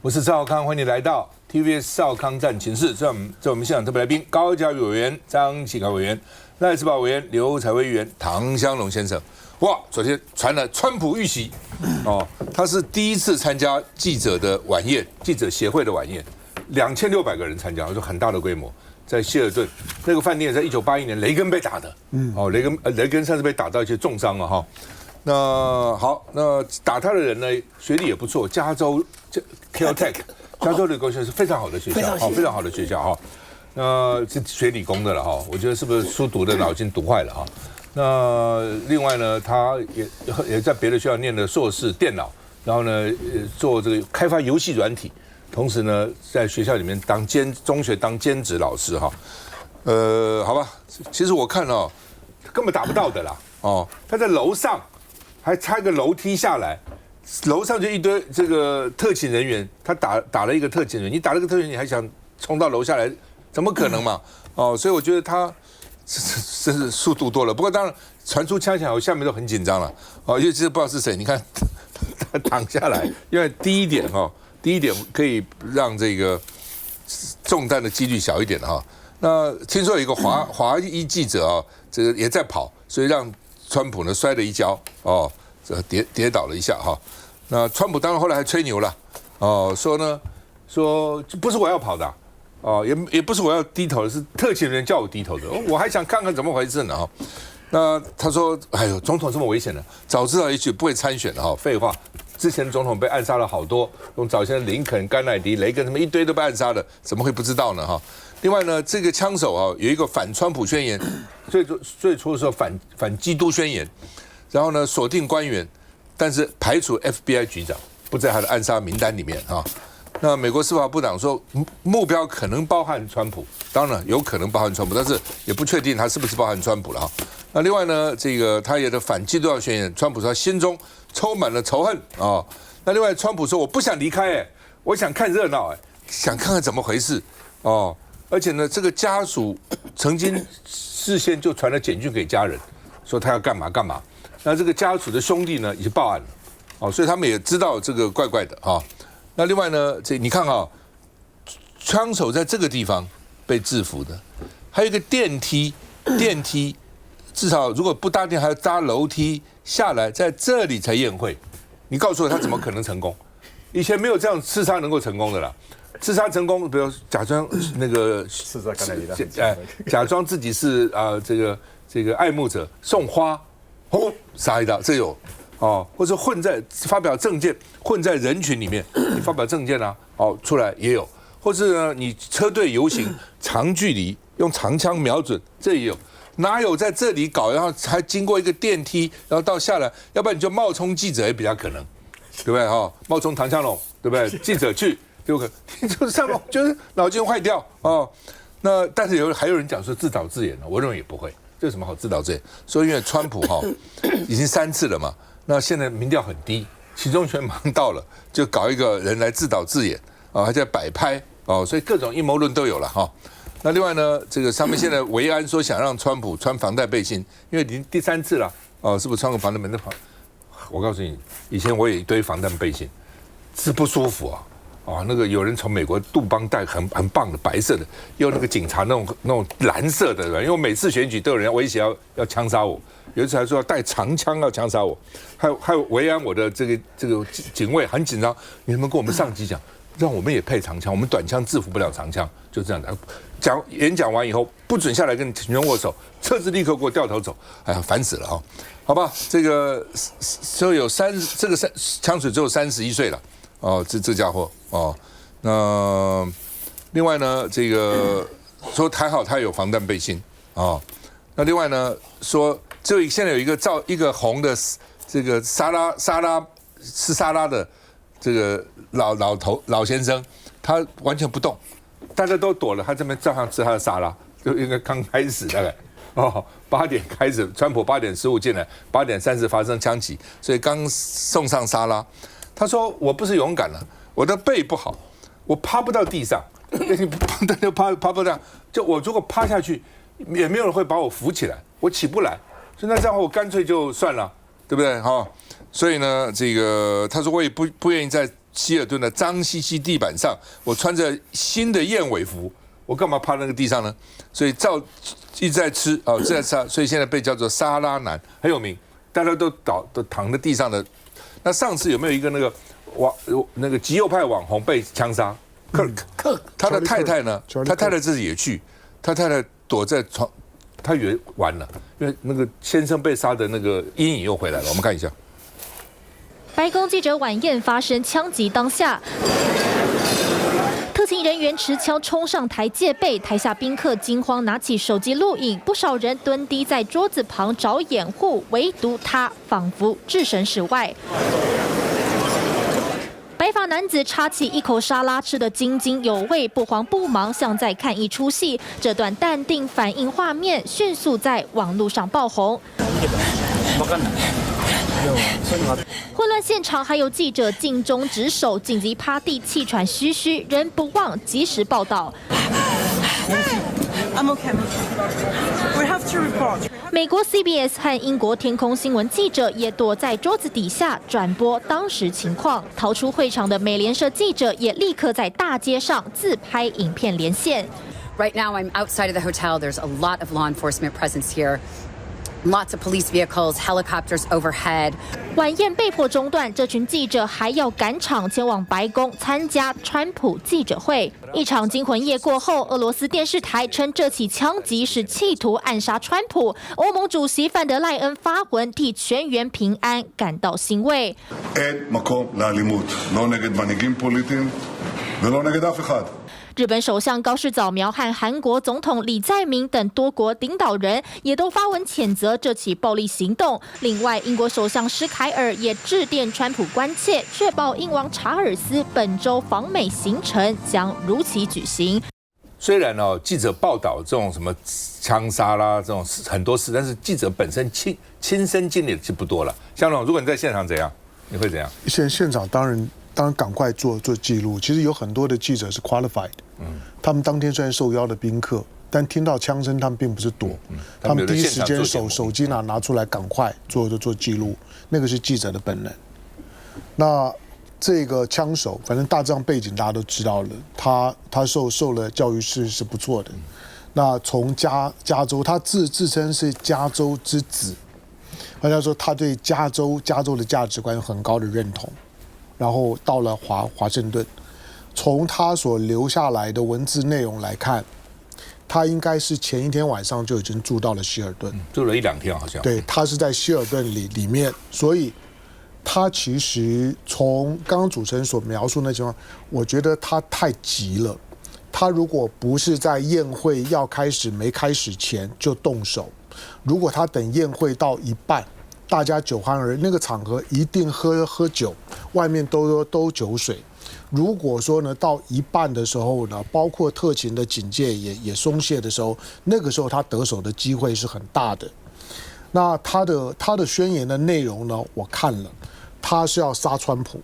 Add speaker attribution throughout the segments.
Speaker 1: 我是赵少康，欢迎你来到 TVS 少康战情室。在我们现场特别来宾，高嘉瑜委员、张启凯委员、赖世宝委员、刘彩薇议员、唐湘龙先生。哇，昨天传了川普遇袭，他是第一次参加记者的晚宴，记者协会的晚宴，2600个人参加，就很大的规模，在希尔顿那个饭店，在1981年雷根被打的，雷根算是被打到一些重伤了哈。那好，那打他的人呢，学历也不错，加州Caltech 加州理工学院是非常好的学校，非常好的学校哈。那是学理工的了哈，我觉得是不是书读的脑筋读坏了哈？那另外呢，他也在别的学校念的硕士电脑，然后呢，做这个开发游戏软体，同时呢，在学校里面中学当兼职老师哈。好吧，其实我看根本打不到的啦他在楼上还插一个楼梯下来。楼上就一堆这个特勤人员，他打了一个特勤人员，你打了个特勤人员，你还想冲到楼下来，怎么可能嘛？所以我觉得他真是速度多了。不过当然传出枪响，我下面都很紧张了，因为这不知道是谁。你看他躺下来，因为第一点可以让这个中弹的几率小一点哈。那听说有一个华裔记者这个也在跑，所以让川普呢摔了一跤这跌倒了一下哈，那川普当然后来还吹牛了，说不是我要跑的，也不是我要低头的，是特勤人员叫我低头的，我还想看看怎么回事呢那他说，哎呦，总统这么危险的，早知道也许不会参选了废话，之前总统被暗杀了好多，从早先的林肯、甘乃迪、雷根什么一堆都被暗杀了，怎么会不知道呢另外呢，这个枪手有一个反川普宣言，最初的时候反基督宣言。然后呢，锁定官员，但是排除 FBI 局长不在他的暗杀名单里面那美国司法部长说，目标可能包含川普，当然有可能包含川普，但是也不确定他是不是包含川普了那另外呢，这个他也的反基督教宣言，川普说他心中充满了仇恨那另外，川普说我不想离开我想看热闹想看看怎么回事而且呢，这个家属曾经事先就传了简讯给家人，说他要干嘛干嘛。那这个家属的兄弟呢，已经报案了，所以他们也知道这个怪怪的那另外呢，你看枪手在这个地方被制服的，还有一个电梯，至少如果不搭电还要搭楼梯下来，在这里才宴会。你告诉我他怎么可能成功？以前没有这样刺杀能够成功的啦。刺杀成功，比如假装那个假装自己是这个爱慕者送花。杀一刀，这有或者发表政见，混在人群里面，你发表政见出来也有，或是呢你车队游行长距离用长枪瞄准，这也有，哪有在这里搞，然后还经过一个电梯，然后到下来，要不然你就冒充记者也比较可能，对不对冒充唐湘龙，对不对？记者去就可能，就是上面就是脑筋坏掉那但是还有人讲说自导自演我认为也不会。这有什么好自导自演？所以因为川普已经3次了嘛，那现在民调很低，期中选忙到了，就搞一个人来自导自演还在摆拍所以各种阴谋论都有了那另外呢，这个上面现在维安说想让川普穿防弹背心，因为已经第3次了是不是穿个防弹背心？我告诉你，以前我有一堆防弹背心，是不舒服那个有人从美国杜邦带很棒的白色的，用那个警察那种蓝色的，因为我每次选举都有人威胁要枪杀我，有一次还说要带长枪要枪杀我，还有维安我的这个警卫很紧张，你们跟我们上级讲，让我们也配长枪，我们短枪制服不了长枪，就这样的。演讲完以后不准下来跟警员握手，车子立刻给我掉头走，哎呀烦死了好吧，这个就有这个枪手只有31岁了。这家伙那另外呢，这个说还好他有防弹背心那另外呢说，现在有一个红的这个沙拉的这个老先生，他完全不动，大家都躲了，他这边照样吃他的沙拉，就应该刚开始大概8点开始，川普8点15进来，8点30发生枪击，所以刚送上沙拉。他说：“我不是勇敢了，我的背不好，我趴不到地上，趴不到，就我如果趴下去，也没有人会把我扶起来，我起不来，所以那这样我干脆就算了，对不对所以呢，这个他说我也不愿意再希尔顿的脏兮兮地板上，我穿着新的燕尾服，我干嘛趴那个地上呢？所以一直在吃哦，一直在吃，所以现在被叫做沙拉男，很有名，大家都躺在地上的。那上次有没有一个那个极右派网红被枪杀？他的太太呢？他太太自己也去，他太太躲在床，他以为完了，因为那个先生被杀的那个阴影又回来了。我们看一下，
Speaker 2: 白宫记者晚宴发生枪击当下。特勤人员持枪冲上台戒备，台下宾客惊慌拿起手机录影，不少人蹲低在桌子旁找掩护，唯独他仿佛置身事外。白发男子插起一口沙拉，吃得津津有味，不慌不忙，像在看一出戏。这段淡定反应画面迅速在网络上爆红。混乱现场，还有记者尽忠职守，紧急趴地，气喘吁吁，人不忘及时报道。美国 CBS 和英国天空新闻记者也躲在桌子底下转播当时情况。逃出会场的美联社记者也立刻在大街上自拍影片连线。
Speaker 3: Right now, I'm outside of the hotel. There's a lot of law enforcement presence here. Lots of police vehicles, helicopters overhead.
Speaker 2: 晚宴被迫中断，这群记者还要赶场前往白宫参加川普记者会。一场惊魂夜过后，俄罗斯电视台称这起枪击是企图暗杀川普。欧盟主席范德赖恩发文替全员平安感到欣慰。
Speaker 4: אין מקום לאלימות, לא נגד מנהיגים פוליטיים ולא נגד אף אחד.
Speaker 2: 日本首相高市早苗和韩国总统李在明等多国领导人也都发文谴责这起暴力行动。另外，英国首相施凯尔也致电川普关切，确保英王查尔斯本周访美行程将如期举行。
Speaker 1: 虽然记者报道这种什么枪杀啦，这种很多事，但是记者本身亲身经历的就不多了。香龙，如果你在现场怎样，你会怎样？
Speaker 5: 现场当然赶快做记录。其实有很多的记者是 qualified，他们当天虽然受邀的宾客，但听到枪声，他们并不是躲，他们第一时间手机拿出来，赶快做记录，那个是记者的本能。那这个枪手，反正大致上背景大家都知道了，他受了教育是不错的。那从加州，他自称是加州之子，好像说他对加州的价值观有很高的认同。然后到了华盛顿，从他所留下来的文字内容来看，他应该是前一天晚上就已经住到了希尔顿，
Speaker 1: 住了1-2天好像。
Speaker 5: 对，他是在希尔顿里面，所以他其实从刚刚主持人所描述那情况，我觉得他太急了。他如果不是在宴会要开始没开始前就动手，如果他等宴会到一半，大家酒酣耳热，那个场合一定喝酒，外面都酒水。如果说呢，到一半的时候呢，包括特勤的警戒也松懈的时候，那个时候他得手的机会是很大的。那他的宣言的内容呢，我看了，他是要杀川普，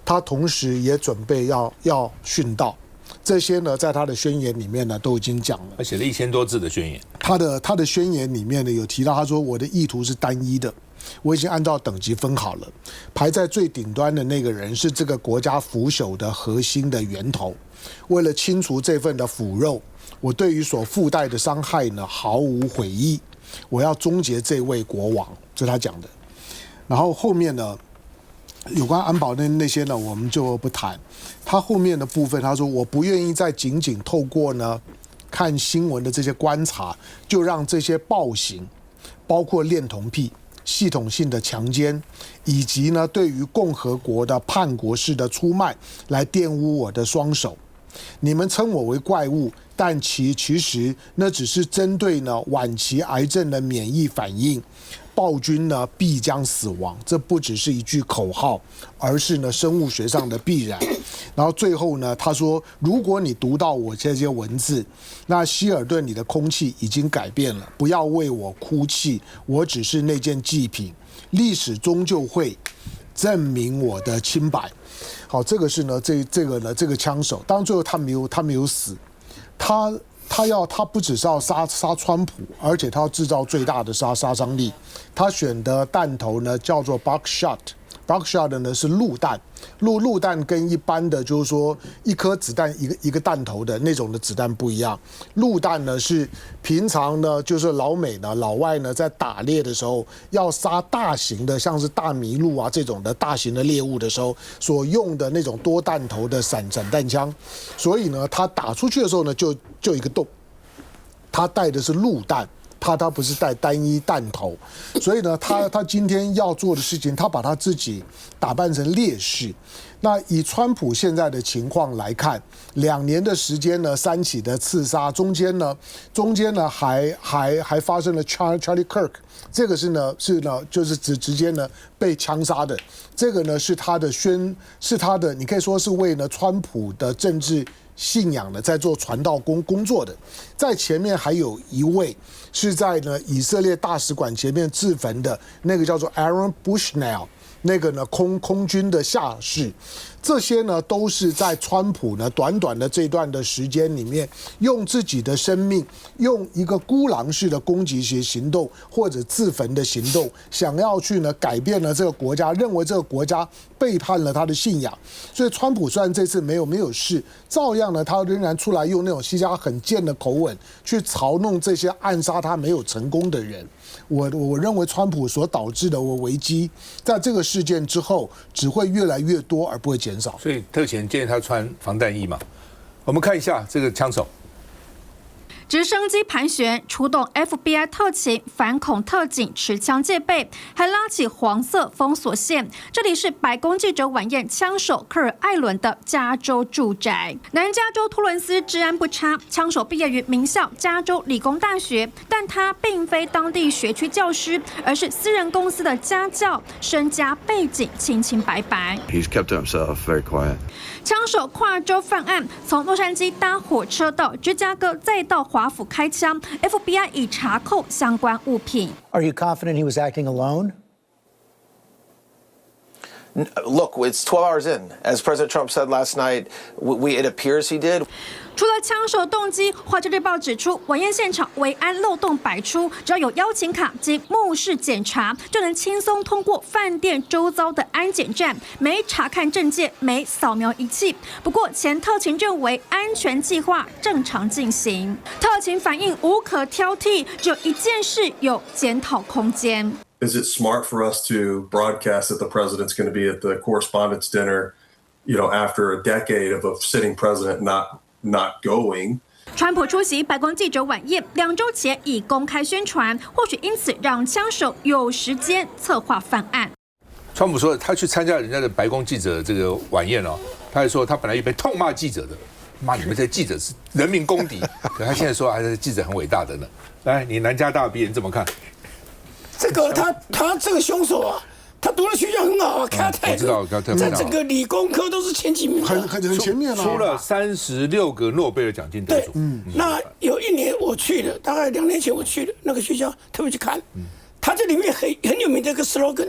Speaker 5: 他同时也准备要殉道。这些呢，在他的宣言里面呢都已经讲了。
Speaker 1: 他写了1000多字的宣言。
Speaker 5: 他的宣言里面呢有提到，他说我的意图是单一的，我已经按照等级分好了，排在最顶端的那个人是这个国家腐朽的核心的源头。为了清除这份的腐肉，我对于所附带的伤害呢毫无悔意，我要终结这位国王，这是他讲的。然后后面呢，有关安保那些呢，我们就不谈。他后面的部分，他说我不愿意再仅仅透过呢看新闻的这些观察，就让这些暴行，包括恋童癖、系统性的强奸，以及呢对于共和国的叛国式的出卖，来玷污我的双手。你们称我为怪物，但其实那只是针对呢晚期癌症的免疫反应。暴君呢必将死亡，这不只是一句口号，而是呢生物学上的必然。然后最后呢，他说，如果你读到我这些文字，那希尔顿里的空气已经改变了，不要为我哭泣，我只是那件祭品，历史终究会证明我的清白。好，这个是呢这个枪手，当然最后他没有死，他不只是要杀川普，而且他要制造最大的杀伤力。他选的弹头呢叫做 buckshot ，buckshot 呢是陆弹，陆弹跟一般的就是说一颗子弹一个弹头的那种的子弹不一样。陆弹呢是平常呢就是老美呢老外呢在打猎的时候要杀大型的像是大麋鹿啊这种的大型的猎物的时候所用的那种多弹头的散弹枪，所以呢他打出去的时候呢就一个洞，他带的是陆弹。他不是带单一弹头，所以呢，他今天要做的事情，他把他自己打扮成烈士。那以川普现在的情况来看，2年的时间呢，3起的刺杀，中间呢还发生了 Charlie Kirk， 这个是呢就是直接呢被枪杀的，这个呢是他的你可以说是为呢川普的政治信仰呢在做传道工作的，在前面还有一位是在呢以色列大使馆前面自焚的那个叫做 Aaron Bushnell， 那个呢空军的下士，这些呢都是在川普呢短短的这段的时间里面，用自己的生命，用一个孤狼式的攻击行动或者自焚的行动，想要去呢改变了这个国家，认为这个国家背叛了他的信仰。所以川普虽然这次没有事，照样呢他仍然出来用那种西加很贱的口吻去嘲弄这些暗杀他没有成功的人。我认为川普所导致的危机，在这个事件之后只会越来越多，而不会减少。
Speaker 1: 所以特遣建议他穿防弹衣嘛。我们看一下这个枪手。
Speaker 6: 直升机盘旋，出动 FBI 特勤、反恐特警持枪戒备，还拉起黄色封锁线。这里是白宫记者晚宴枪手科尔艾伦的加州住宅。南加州托伦斯治安不差，枪手毕业于名校加州理工大学，但他并非当地学区教师，而是私人公司的家教，身家背景清清白白。
Speaker 7: He's kept himself very quiet.
Speaker 6: 枪手跨州犯案，从洛杉矶搭火车到芝加哥，再到华府开枪。FBI 已查扣相关物品。
Speaker 8: Are you confident he was acting alone?
Speaker 9: Look, it's 12 hours in. As President Trump said last night, it appears he did.
Speaker 6: 除了枪手动机，《华尔街日报》指出，晚宴现场维安漏洞百出，只要有邀请卡及目视检查，就能轻松通过饭店周遭的安检站，没查看证件，没扫描仪器。不过，前特勤认为安全计划正常进行，特勤反应无可挑剔，只有一件事有检讨空间。
Speaker 10: Is it smart for us to broadcast that the president's going to be at the correspondence dinner, after a decade of a sitting president not going?
Speaker 6: 川普出席白宫记者晚宴，2周前已公开宣传，或许因此让枪手有时间策划犯案。
Speaker 1: 川普说他去参加人家的白宫记者这个晚宴哦，他还说他本来预备痛骂记者的，骂你们这些记者是人民公敌，可他现在说还是记者很伟大的呢。来，你南加大毕业，你怎么看？
Speaker 11: 这个他这个凶手啊，他读的学校很好啊，开泰克，在整个理工科都是前几名，
Speaker 5: 很前面了，
Speaker 1: 出了36个诺贝尔奖金得主。
Speaker 11: 那有一年我去了，大概2年前我去了那个学校，特别去看，他这里面很有名的一个 slogan，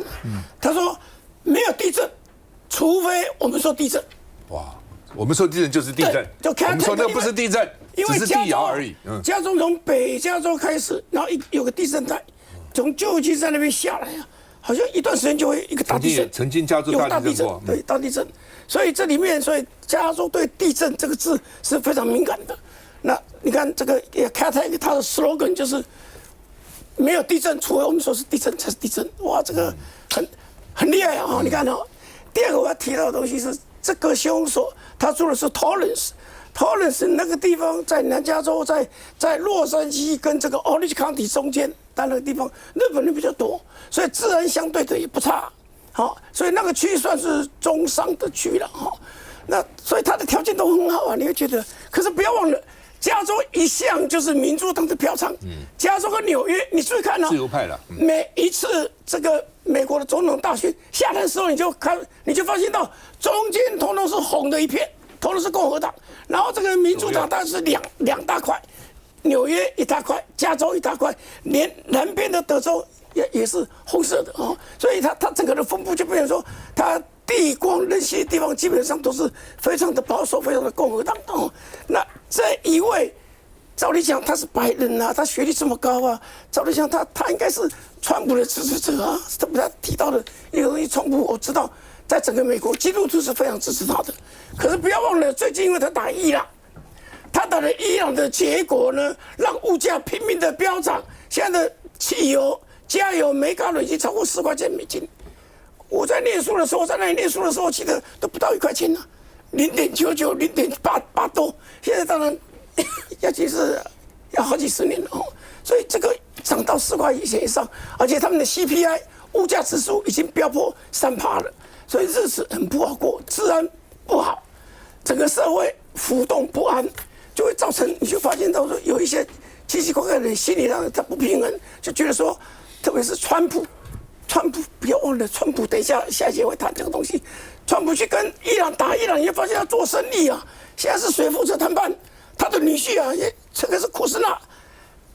Speaker 11: 他说没有地震，除非我们说地震。
Speaker 1: 哇，我们说地震就是地震，我们说那不是地震，只是地摇而已。
Speaker 11: 加州从北加州开始，然后有个地震带。从旧金山那边下来啊，好像一段时间就会一个大地震。
Speaker 1: 曾经加州大地震过，
Speaker 11: 对大地震。所以这里面，加州对地震这个字是非常敏感的。那你看这个 Caltech 它的 slogan 就是没有地震，除非我们说是地震才是地震。哇，这个很厉害啊！你看哦，第二个我要提到的东西是这个凶手他做的是 Torrance 那个地方在南加州，在洛杉矶跟这个 Orange County 中间。但那个地方日本人比较多，所以治安相对的也不差，所以那个区算是中上的区了，那所以他的条件都很好啊，你会觉得，可是不要忘了，加州一向就是民主党的票仓，加州和纽约，你注意看
Speaker 1: 自由派了，
Speaker 11: 每一次这个美国的总统大选下来的时候，你就发现到中间统统是红的一片，投的是共和党，然后这个民主党当然是两大块。纽约一大块，加州一大块，连南边的德州也是红色的啊，所以它整个的分布就变成说，它地广人稀的地方基本上都是非常的保守，非常的共和党啊。那这一位，照理讲他是白人啊，他学历这么高啊，照理讲他应该是川普的支持者啊，他提到的一个东西，川普我知道，在整个美国基督徒是非常支持他的。可是不要忘了，最近因为他打伊朗，他打了伊朗的结果呢，让物价拼命的飙涨。现在的汽油、加油每加仑已经超过10块钱美金。我在念书的时候，在那里念书的时候，我记得都不到1块钱了，0.99、0.88多。现在当然，尤其是要好几十年了哦。所以这个涨到4块钱以上，而且他们的 CPI 物价指数已经飙破3%了，所以日子很不好过，治安不好，整个社会浮动不安，就会造成你就发现到说有一些奇奇怪怪的人心理上他不平衡，就觉得说，特别是川普不要忘了，川普等一下一节会谈这个东西，川普去跟伊朗打伊朗，你会发现他做生意啊，现在是谁负责谈判？他的女婿啊，这个是库斯纳。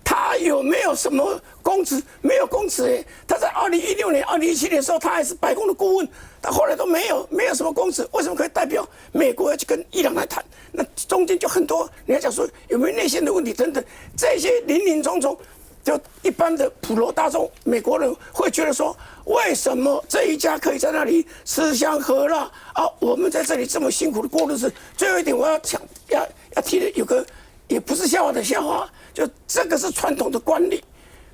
Speaker 11: 他有没有什么公职？没有公职哎。他在2016年、2017年的时候，他还是白宫的顾问，他后来都没有什么公职。为什么可以代表美国要去跟伊朗来谈？那中间就很多，你要讲说有没有内线的问题等等，这些林林总总，就一般的普罗大众美国人会觉得说，为什么这一家可以在那里吃香喝辣啊？我们在这里这么辛苦的过日子。最后一点我要提的有个也不是笑话的笑话。就这个是传统的惯例，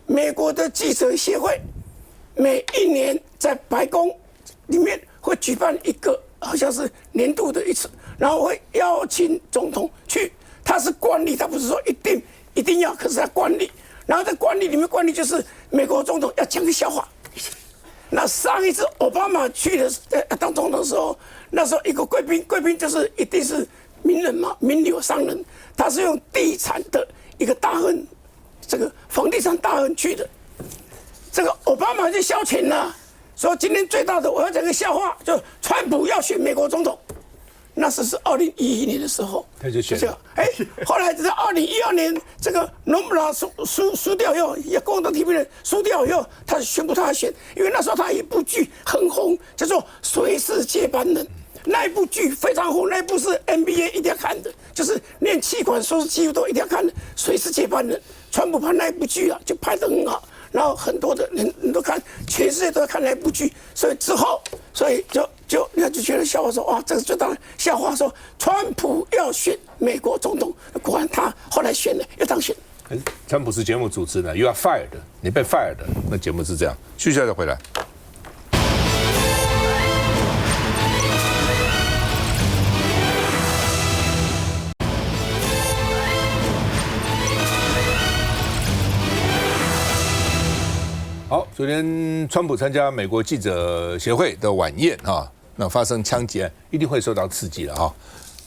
Speaker 11: 美国的记者协会每一年在白宫里面会举办一个好像是年度的一次，然后会邀请总统去，他是惯例，他不是说一定要，可是他惯例。然后在惯例里面，惯例就是美国总统要讲个笑话。那上一次奥巴马去的当总统的时候，那时候一个贵宾就是一定是名人嘛，名流商人，他是用地产的。一个大亨，这个房地产大亨去的，这个奥巴马就消遣了，说今天最大的我要讲个笑话，就川普要选美国总统，那是2011年的时候，
Speaker 1: 他就选了。
Speaker 11: 后来在2012年这个农布拉输掉以后，也共和党提名人输掉以后，他宣布他要选，因为那时候他有一部剧很红，叫做《谁是接班人》。那一部剧非常红，那一部是 NBA 一定要看的，就是念企管硕士几乎都一定要看的。谁是接班人？川普拍那一部剧啊，就拍得很好，然后很多的人都看，全世界都在看那一部剧。所以之后，所以就人家就觉得笑话说，哇，这是最大的笑话，说川普要选美国总统，果然他后来选了，又当选。
Speaker 1: 川普是节目主持人 ，You are fired， 你被 fired， 那节目是这样。续下再回来。好，昨天川普参加美国记者协会的晚宴啊，那发生枪击案，一定会受到刺激了啊。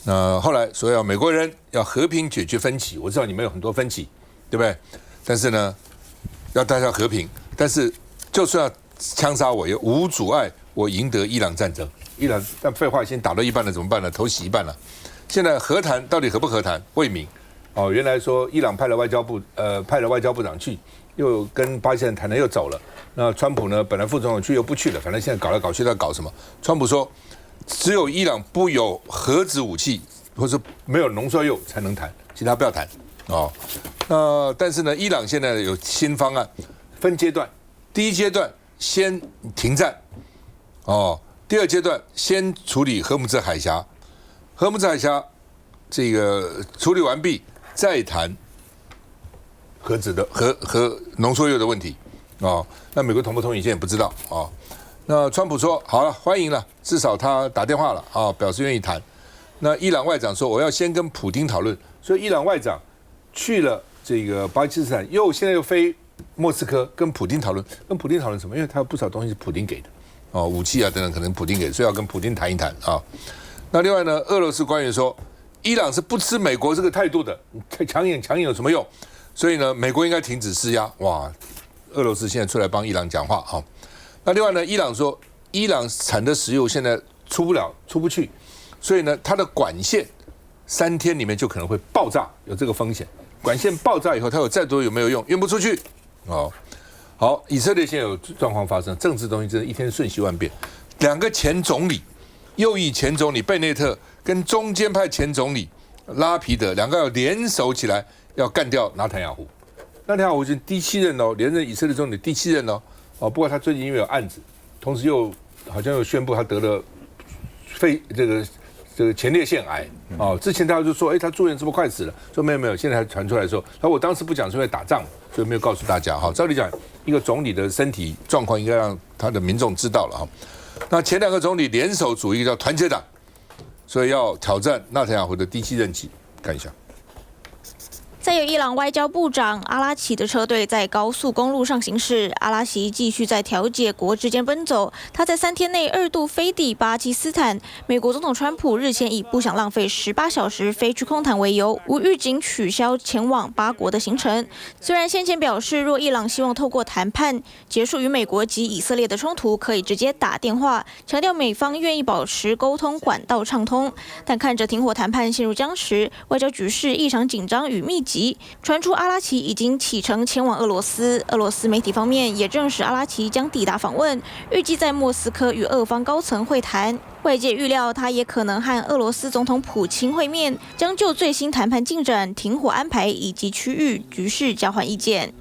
Speaker 1: 那后来说要美国人要和平解决分歧，我知道你们有很多分歧，对不对？但是呢，要大家和平，但是就算要枪杀我，也无阻碍我赢得伊朗战争。伊朗但废话已经打到一半了，怎么办呢？头洗一半了。现在和谈到底和不和谈未明。哦，原来说伊朗派了外交部长去。又跟巴基斯坦谈了，又走了。那川普呢？本来副总统去又不去了，反正现在搞来搞去，在搞什么？川普说，只有伊朗不有核子武器，或者没有浓缩铀才能谈，其他不要谈。哦，但是呢，伊朗现在有新方案，分阶段。第一阶段先停战，哦，第二阶段先处理荷姆兹海峡，荷姆兹海峡这个处理完毕，再谈。核子的核浓缩铀的问题哦，那美国同不同意现在也不知道哦。那川普说好了，欢迎了，至少他打电话了啊，表示愿意谈。那伊朗外长说我要先跟普丁讨论，所以伊朗外长去了这个巴基斯坦，现在又飞莫斯科跟普丁讨论，跟普丁讨论什么？因为他有不少东西是普丁给的哦，武器啊等等可能普丁给的，所以要跟普丁谈一谈啊。那另外呢，俄罗斯官员说伊朗是不吃美国这个态度的，强硬有什么用？所以呢，美国应该停止施压。哇，俄罗斯现在出来帮伊朗讲话啊。那另外呢，伊朗说，伊朗产的石油现在出不去，所以呢，它的管线3天里面就可能会爆炸，有这个风险。管线爆炸以后，它有再多有没有用？运不出去。哦，好，以色列现在有状况发生，政治东西真的一天瞬息万变。2个前总理，右翼前总理贝内特跟中间派前总理拉皮德2个要联手起来。要干掉纳坦雅胡，纳坦雅胡是第7任哦，连任以色列总理第7任哦。不过他最近因为有案子，同时又好像又宣布他得了这个前列腺癌之前他就说，他住院这么快死了，说没有，现在还传出来说，他说我当时不讲是因为打仗，所以没有告诉大家照理讲，一个总理的身体状况应该让他的民众知道了那前2个总理联手组一个叫团结党，所以要挑战纳坦雅胡的第7任期，看一下。
Speaker 12: 再有伊朗外交部长阿拉奇的车队在高速公路上行驶，阿拉奇继续在调解国之间奔走。他在3天内2度飞抵巴基斯坦。美国总统川普日前以不想浪费18小时飞去空谈为由，无预警取消前往8国的行程。虽然先前表示，若伊朗希望透过谈判结束与美国及以色列的冲突，可以直接打电话，强调美方愿意保持沟通管道畅通，但看着停火谈判陷入僵持，外交局势异常紧张与密集。传出阿拉奇已经启程前往俄罗斯，俄罗斯媒体方面也证实阿拉奇将抵达访问，预计在莫斯科与俄方高层会谈。外界预料他也可能和俄罗斯总统普京会面，将就最新谈判进展、停火安排以及区域局势交换意见。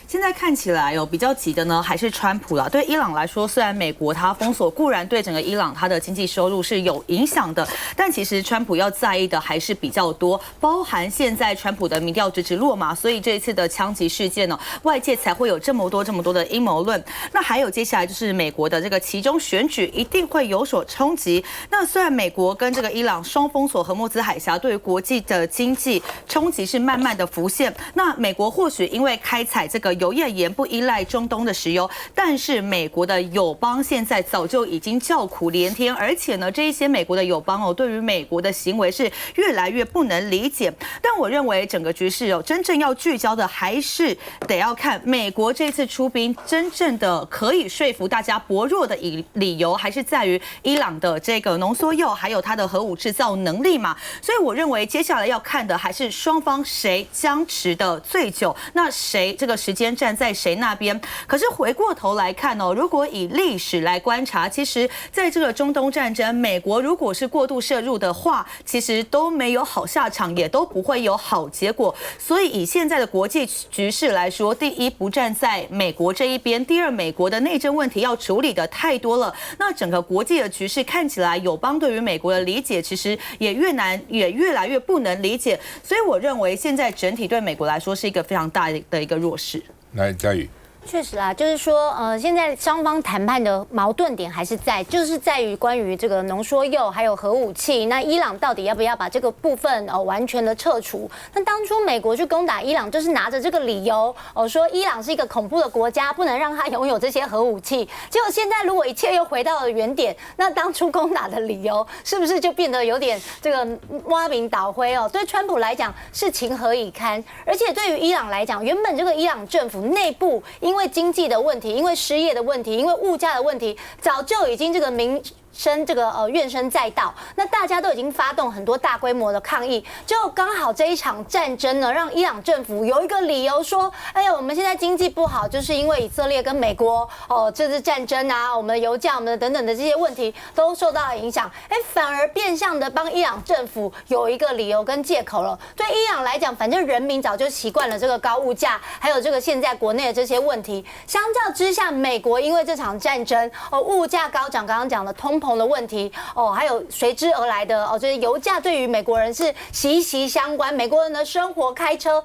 Speaker 13: 现在看起来比较急的呢，还是川普啦。对伊朗来说，虽然美国它封锁固然对整个伊朗它的经济收入是有影响的，但其实川普要在意的还是比较多，包含现在川普的民调支持落嘛，所以这一次的枪击事件呢，外界才会有这么多的阴谋论。那还有接下来就是美国的这个期中选举一定会有所冲击。那虽然美国跟这个伊朗双封锁荷木兹海峡，对于国际的经济冲击是慢慢的浮现。那美国或许因为开采这个油页岩不依赖中东的石油，但是美国的友邦现在早就已经叫苦连天，而且呢，这一些美国的友邦对于美国的行为是越来越不能理解。但我认为整个局势真正要聚焦的还是得要看美国这次出兵真正的可以说服大家薄弱的理由，还是在于伊朗的这个浓缩铀还有它的核武制造能力嘛。所以我认为接下来要看的还是双方谁僵持的最久，那谁这个时间站在谁那边。可是回过头来看如果以历史来观察，其实在这个中东战争，美国如果是过度涉入的话，其实都没有好下场，也都不会有好结果。所以以现在的国际局势来说，第一不站在美国这一边，第二美国的内政问题要处理的太多了。那整个国际的局势看起来，友邦对于美国的理解其实也越来越不能理解。所以我认为现在整体对美国来说是一个非常大的一个弱势。
Speaker 1: 来，佳宇。
Speaker 14: 确实啦，就是说，现在双方谈判的矛盾点还是就是在于关于这个浓缩铀还有核武器。那伊朗到底要不要把这个部分完全的撤除？那当初美国去攻打伊朗，就是拿着这个理由说伊朗是一个恐怖的国家，不能让他拥有这些核武器。结果现在如果一切又回到了原点，那当初攻打的理由是不是就变得有点这个挖饼倒灰对川普来讲是情何以堪？而且对于伊朗来讲，原本这个伊朗政府内部因为经济的问题，因为失业的问题，因为物价的问题，早就已经这个民生这个怨声载道，那大家都已经发动很多大规模的抗议，就刚好这一场战争呢，让伊朗政府有一个理由说，哎呀，我们现在经济不好，就是因为以色列跟美国这次战争啊，我们的油价，我们的等等的这些问题都受到了影响，反而变相的帮伊朗政府有一个理由跟借口了。对伊朗来讲，反正人民早就习惯了这个高物价，还有这个现在国内的这些问题，相较之下，美国因为这场战争物价高涨，刚刚讲的通膨的问题还有随之而来的就是油价对于美国人是息息相关，美国人的生活开车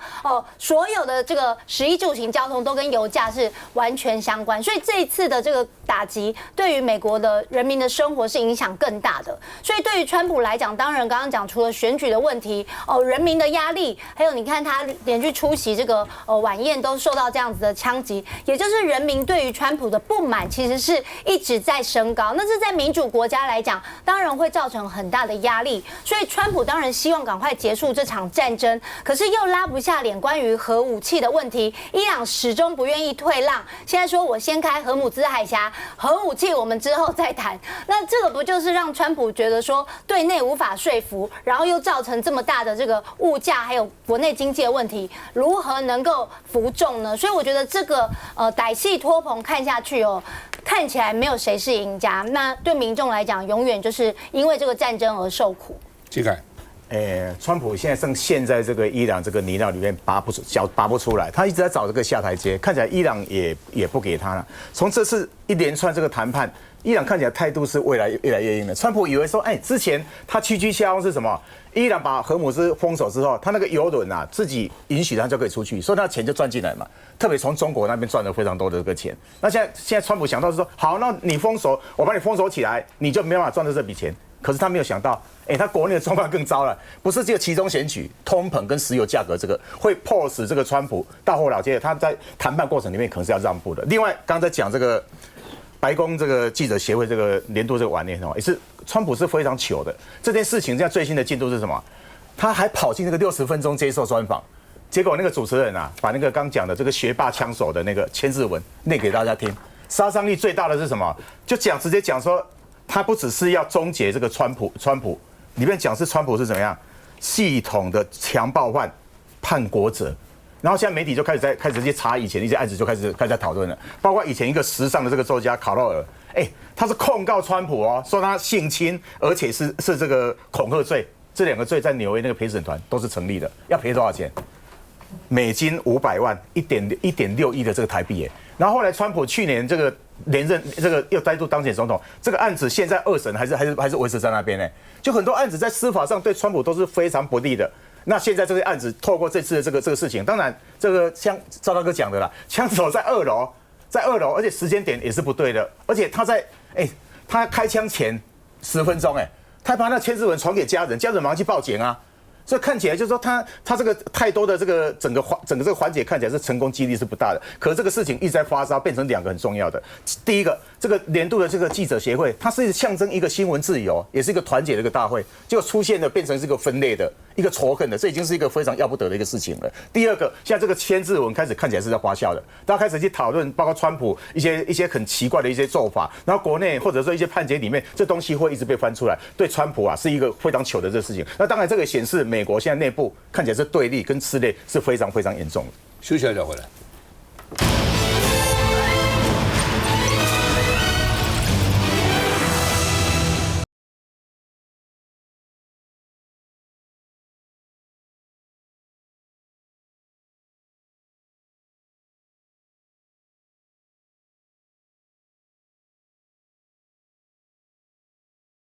Speaker 14: 所有的这个食衣住行交通都跟油价是完全相关，所以这一次的这个打击对于美国的人民的生活是影响更大的。所以对于川普来讲，当然刚刚讲除了选举的问题人民的压力，还有你看他连续出席这个晚宴都受到这样子的枪击，也就是人民对于川普的不满其实是一直在升高，那是在民主国家来讲当然会造成很大的压力。所以川普当然希望赶快结束这场战争，可是又拉不下脸，关于核武器的问题，伊朗始终不愿意退让，现在说我先开荷姆兹海峡，核武器我们之后再谈。那这个不就是让川普觉得说对内无法说服，然后又造成这么大的这个物价还有国内经济的问题，如何能够服众呢？所以我觉得这个歹戏拖棚看下去看起来没有谁是赢家，那对民众来讲永远就是因为这个战争而受苦。
Speaker 1: 基凯。
Speaker 15: 川普现在正陷在这个伊朗这个泥淖里面拔不出来，他一直在找这个下台阶，看起来伊朗也不给他了。从这次一连串这个谈判，伊朗看起来态度是越来越硬了。川普以为说，之前他区区下风是什么？伊朗把荷姆斯封锁之后，他那个油轮啊，自己允许他就可以出去，所以他钱就赚进来嘛。特别从中国那边赚了非常多的这个钱。那现在川普想到是说，好，那你封锁，我把你封锁起来，你就没办法赚到这笔钱。可是他没有想到，他国内的状况更糟了，不是只有其中选举、通膨跟石油价格这个会迫使这个川普大祸了结，他在谈判过程里面可能是要让步的。另外，刚才讲这个白宫这个记者协会这个年度这个晚宴也是川普是非常糗的。这件事情现在最新的进度是什么？他还跑进那个60分钟接受专访，结果那个主持人啊，把那个刚讲的这个学霸枪手的那个千字文念给大家听，杀伤力最大的是什么？就直接讲说。他不只是要终结这个川普里面讲是川普是怎么样系统的强暴犯、叛国者，然后现在媒体就开始去查以前一些案子，就开始在讨论了，包括以前一个时尚的这个作家卡洛尔，他是控告川普说他性侵，而且是这个恐吓罪，这2个罪在纽约那个陪审团都是成立的，要赔多少钱？美金500万，1.6亿的这个台币耶。然后后来川普去年这个连任，这个又再度当选总统，这个案子现在2审还是维持在那边呢。就很多案子在司法上对川普都是非常不利的。那现在这个案子透过这次的这个事情，当然这个像赵大哥讲的啦，枪手在2楼，而且时间点也是不对的，而且他开枪前10分钟他把那千字文传给家人马上去报警啊。所以看起来就是说他这个太多的这个整个这个环节看起来是成功几率是不大的，可是这个事情一直在发烧，变成2个很重要的。第一个，这个年度的这个记者协会，它是象征一个新闻自由，也是一个团结的一个大会，结果出现的变成是一个分裂的、一个仇恨的，这已经是一个非常要不得的一个事情了。第二个，现在这个千字文开始看起来是在发酵的，大家开始去讨论，包括川普一些很奇怪的一些做法，然后国内或者说一些判决里面，这东西会一直被翻出来，对川普是一个非常糗的这个事情。那当然，这个显示美国现在内部看起来是对立跟撕裂是非常非常严重的。
Speaker 1: 休息一下，聊回来。